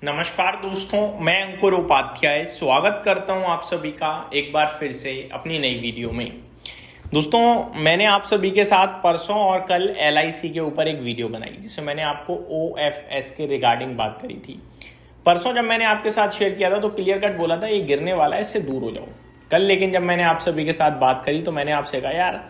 नमस्कार दोस्तों, मैं अंकुर उपाध्याय स्वागत करता हूं आप सभी का एक बार फिर से अपनी नई वीडियो में। दोस्तों, मैंने आप सभी के साथ परसों और कल LIC के ऊपर एक वीडियो बनाई जिसमें मैंने आपको OFS के रिगार्डिंग बात करी थी। परसों जब मैंने आपके साथ शेयर किया था तो क्लियर कट बोला था ये गिरने वाला है, इससे दूर हो जाओ। कल लेकिन जब मैंने आप सभी के साथ बात करी तो मैंने आपसे कहा यार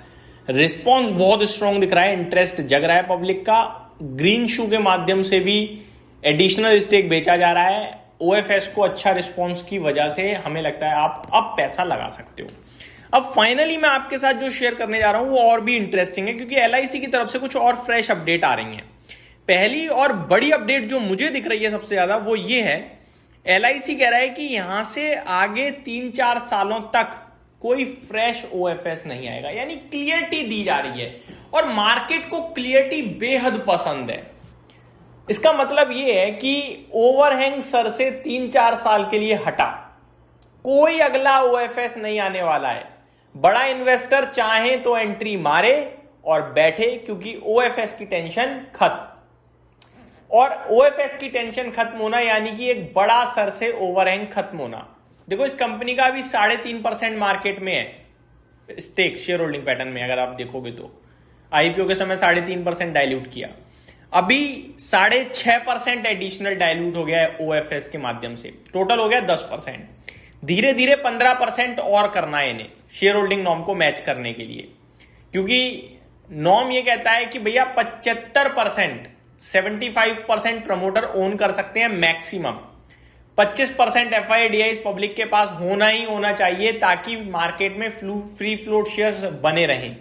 रिस्पॉन्स बहुत स्ट्रॉन्ग दिख रहा है, इंटरेस्ट जग रहा है पब्लिक का, ग्रीन शू के माध्यम से भी एडिशनल स्टेक बेचा जा रहा है। OFS को अच्छा रिस्पॉन्स की वजह से हमें लगता है आप अब पैसा लगा सकते हो। अब फाइनली मैं आपके साथ जो शेयर करने जा रहा हूं वो और भी इंटरेस्टिंग है क्योंकि LIC की तरफ से कुछ और फ्रेश अपडेट आ रही हैं। पहली और बड़ी अपडेट जो मुझे दिख रही है सबसे ज्यादा वो ये है, LIC कह रहा है कि यहां से आगे 3-4 सालों तक कोई फ्रेश OFS नहीं आएगा, यानी क्लियरिटी दी जा रही है और मार्केट को क्लियरिटी बेहद पसंद है। इसका मतलब यह है कि ओवरहैंग सर से 3-4 साल के लिए हटा, कोई अगला OFS नहीं आने वाला है। बड़ा इन्वेस्टर चाहे तो एंट्री मारे और बैठे क्योंकि OFS की टेंशन खत्म। और OFS की टेंशन खत्म होना यानी कि एक बड़ा सर से ओवरहैंग खत्म होना। देखो, इस कंपनी का अभी 3.5% मार्केट में है स्टेक, शेयर होल्डिंग पैटर्न में अगर आप देखोगे तो IPO के समय 3.5% डाइल्यूट किया, अभी 6.5% एडिशनल डाइल्यूट हो गया है OFS के माध्यम से, टोटल हो गया 10%। धीरे धीरे 15% और करना है इन्हें शेयर होल्डिंग नॉर्म को मैच करने के लिए, क्योंकि नॉर्म ये कहता है कि भैया 75%, 75% प्रमोटर ओन कर सकते हैं मैक्सिमम, 25% FIDIs पब्लिक के पास होना ही होना चाहिए ताकि मार्केट में फ्री फ्लोट शेयर्स बने रहें,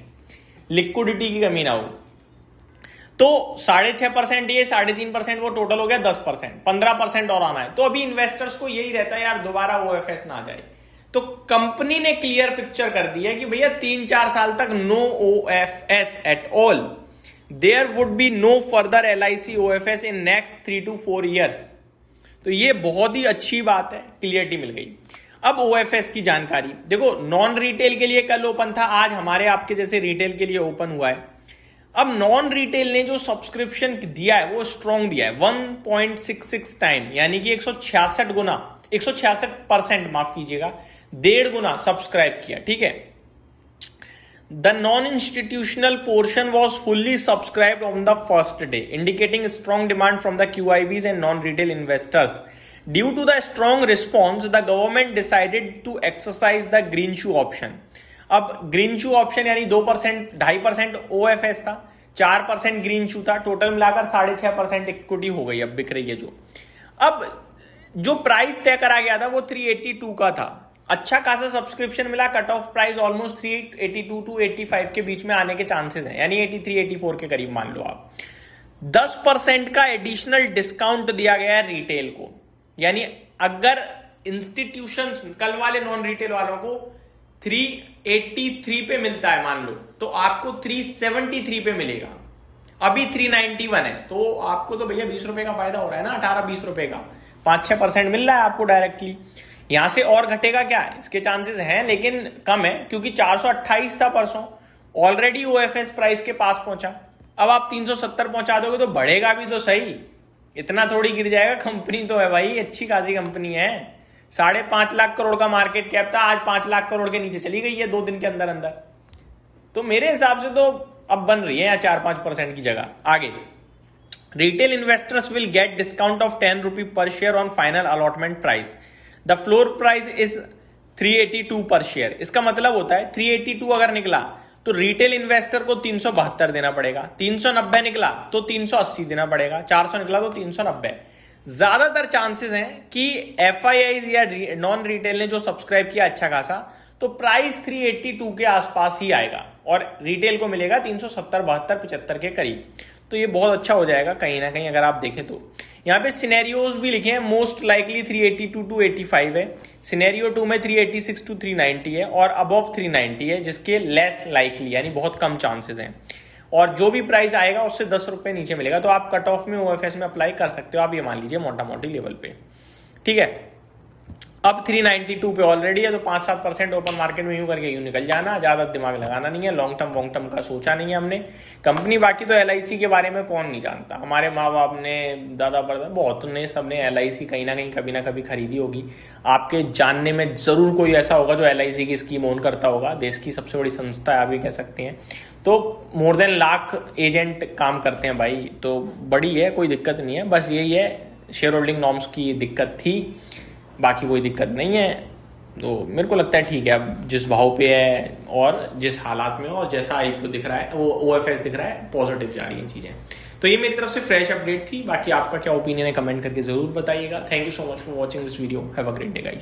लिक्विडिटी की कमी ना हो। तो 6.5% ये 3.5% वो टोटल हो गया 10%, 15% और आना है। तो अभी इन्वेस्टर्स को यही रहता है यार दोबारा OFS ना आ जाए। तो कंपनी ने क्लियर पिक्चर कर दी है कि भैया 3-4 साल तक no OFS at all, there would be no further LIC OFS in next 3 to 4 years। तो ये बहुत ही अच्छी बात है, क्लियरिटी मिल गई। अब OFS की जानकारी देखो, नॉन रिटेल के लिए कल ओपन था, आज हमारे आपके जैसे रिटेल के लिए ओपन हुआ है। अब नॉन रिटेल ने जो सब्सक्रिप्शन दिया है वो स्ट्रॉन्ग दिया है 1.66 टाइम, यानी कि 166 गुना, 166% माफ कीजिएगा, 1.5 गुना सब्सक्राइब किया। ठीक है, the non institutional portion was fully subscribed on the first day, indicating strong demand from the QIBs and non retail investors. Due to the strong response the government decided to exercise the green shoe option. अब green shoe option यानी 2%, 2.5% OFS था, 4% green शू था, total मिलाकर 6.5% equity हो गई, अब बिक रही है जो। अब जो प्राइस तय करा गया था वो 382 का था, अच्छा खासा सब्सक्रिप्शन मिला, cut off price almost 382 to 85 के बीच में आने के चांसेस हैं, यानी 83-84 के करीब मान लो आप। 10% का एडिशनल डिस्काउंट दिया गया है रिटेल को, यानी अगर इंस्टीट्यूशन कल वाले नॉन रिटेल वालों को 383 पे मिलता है मान लो, तो आपको 373 पे मिलेगा। अभी 391 है, तो आपको तो भैया 20 रुपए का फायदा हो रहा है ना, 18-20 रुपए का, 5-6% मिल रहा है आपको डायरेक्टली। यहां से और घटेगा क्या है, इसके चांसेस हैं लेकिन कम है, क्योंकि 428 था परसों, ऑलरेडी OFS प्राइस के पास पहुंचा। अब आप 370 पहुंचा दोगे तो बढ़ेगा भी तो सही, इतना थोड़ी गिर जाएगा, कंपनी तो है भाई, अच्छी खासी कंपनी है। 5.5 लाख करोड़ का मार्केट कैप था, आज 5 लाख करोड़ के नीचे चली गई है 2 दिन के अंदर अंदर। तो मेरे हिसाब से तो अब बन रही है या 4-5% की जगह आगे। Retail investors will get discount of 10 रुपी पर share on final allotment price, the floor price is 382 पर शेयर। इसका मतलब होता है 382 अगर निकला तो रिटेल इन्वेस्टर को 372 देना पड़ेगा, 390 निकला तो 380 देना पड़ेगा, 400 निकला तो 390। ज्यादातर चांसेस हैं कि FIIs या नॉन रिटेल ने जो सब्सक्राइब किया अच्छा खासा, तो प्राइस 382 के आसपास ही आएगा और रिटेल को मिलेगा 370, 72, 75 के करीब। तो ये बहुत अच्छा हो जाएगा कहीं ना कहीं अगर आप देखें तो। यहाँ पे सिनेरियोज भी लिखे हैं, मोस्ट लाइकली 382 to 85 है, सिनेरियो 2 में 386 to 390 है और अबव 390 है, जिसके लेस लाइकली यानी बहुत कम चांसेस हैं। और जो भी प्राइस आएगा उससे 10 रुपए नीचे मिलेगा, तो आप कट ऑफ में OFS में अप्लाई कर सकते हो, आप ये मान लीजिए मोटा मोटी लेवल पे। ठीक है, अब 392 पे ऑलरेडी है, तो 5-7% ओपन मार्केट में यूं करके यूं निकल जाना, ज़्यादा दिमाग लगाना नहीं है, लॉन्ग टर्म वॉन्ग टर्म का सोचा नहीं है हमने। कंपनी बाकी तो LIC के बारे में कौन नहीं जानता, हमारे माँ बाप ने, दादा परदादा बहुत ने, सबने LIC कहीं ना कभी खरीदी होगी। आपके जानने में ज़रूर कोई ऐसा होगा जो LIC की स्कीम ओन करता होगा। देश की सबसे बड़ी संस्था है, आप भी कह सकते हैं। तो मोर देन लाख एजेंट काम करते हैं भाई, तो बड़ी है, कोई दिक्कत नहीं है। बस यही है, शेयर होल्डिंग नॉर्म्स की दिक्कत थी, बाकी कोई दिक्कत नहीं है। तो मेरे को लगता है ठीक है, अब जिस भाव पे है और जिस हालात में और जैसा IPO दिख रहा है, वो OFS दिख रहा है, पॉजिटिव जा रही हैं चीज़ें। तो ये मेरी तरफ से फ्रेश अपडेट थी। बाकी आपका क्या ओपिनियन है, कमेंट करके ज़रूर बताइएगा। Thank you so much for watching this video. Have a great day guys.